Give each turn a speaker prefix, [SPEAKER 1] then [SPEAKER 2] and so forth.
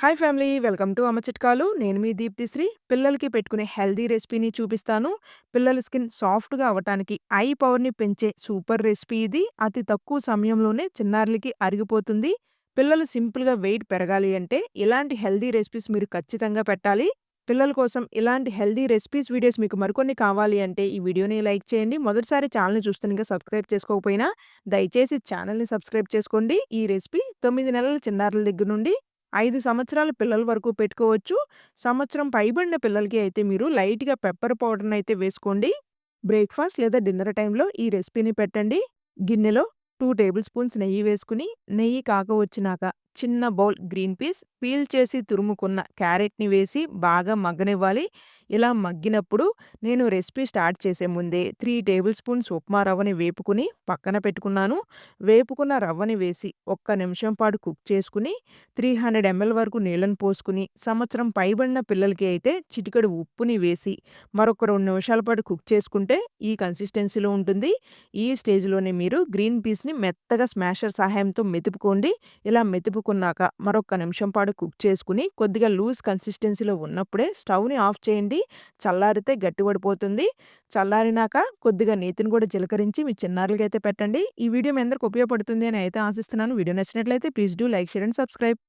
[SPEAKER 1] Hi family welcome to అమ్మ చిట్కాలు. నేను మీ దీప్తిశ్రీ. పిల్లలకి పెట్టుకునే హెల్తీ రెసిపీని చూపిస్తాను. పిల్లల స్కిన్ సాఫ్ట్‌గా అవ్వటానికి ఐ పవర్‌ని పెంచే సూపర్ రెసిపీ ఇది. అతి తక్కువ సమయంలోనే చిన్నారులకి అరిగిపోతుంది. పిల్లలు సింపుల్‌గా వెయిట్ పెరగాలి అంటే ఇలాంటి హెల్తీ రెసిపీస్ మీరు ఖచ్చితంగా పెట్టాలి. పిల్లల కోసం ఇలాంటి హెల్తీ రెసిపీస్ వీడియోస్ మీకు మరికొన్ని కావాలి అంటే ఈ వీడియోని లైక్ చేయండి. మొదటిసారి ఛానెల్‌ని చూస్తుండగా సబ్స్క్రైబ్ చేసుకోకపోయినా దయచేసి ఛానెల్‌ని సబ్స్క్రైబ్ చేసుకోండి. ఈ రెసిపీ 9 నెలల చిన్నారుల దగ్గర నుండి 5 సంవత్సరాల పిల్లల వరకు పెట్టుకోవచ్చు. సంవత్సరం పైబడిన పిల్లలకి అయితే మీరు లైట్‌గా పెప్పర్ పౌడర్‌నయితే వేసుకోండి. బ్రేక్‌ఫాస్ట్ లేదా డిన్నర్ టైమ్‌లో ఈ రెసిపీని పెట్టండి. గిన్నెలో 2 టేబుల్ స్పూన్స్ నెయ్యి వేసుకొని, నెయ్యి కాగవచ్చినాక చిన్న బౌల్ గ్రీన్ పీస్, పీల్ చేసి తురుముకున్న క్యారెట్‌ని వేసి బాగా మగ్గనివ్వాలి. ఇలా మగ్గినప్పుడు నేను రెసిపీ స్టార్ట్ చేసే ముందే 3 టేబుల్ స్పూన్స్ ఉప్మా రవ్వని వేపుకొని పక్కన పెట్టుకున్నాను. వేపుకున్న రవ్వని వేసి ఒక్క నిమిషం పాటు కుక్ చేసుకొని 300 ఎంఎల్ వరకు నీళ్ళని పోసుకొని, సంవత్సరం పైబడిన పిల్లలకి అయితే చిటికెడు ఉప్పుని వేసి మరొక 2 నిమిషాల పాటు కుక్ చేసుకుంటే ఈ కన్సిస్టెన్సీలో ఉంటుంది. ఈ స్టేజ్‌లోనే మీరు గ్రీన్ పీస్‌ని మెత్తగా స్మాషర్ సహాయంతో మెతుపుకోండి. ఇలా మెతుపుకున్నాక మరొక నిమిషం పాటు కుక్ చేసుకొని కొద్దిగా లూజ్ కన్సిస్టెన్సీలో ఉన్నప్పుడే స్టవ్‌ని ఆఫ్ చేయండి. చల్లారితే గట్టిపడిపోతుంది. చల్లారినాక కొద్దిగా నేతిని కూడా చిలకరించి మీ చిన్నారులకైతే పెట్టండి. ఈ వీడియో మీ అందరికి ఉపయోగపడుతుంది అని అయితే ఆశిస్తున్నాను. వీడియో నచ్చినట్లయితే please do like, share and subscribe.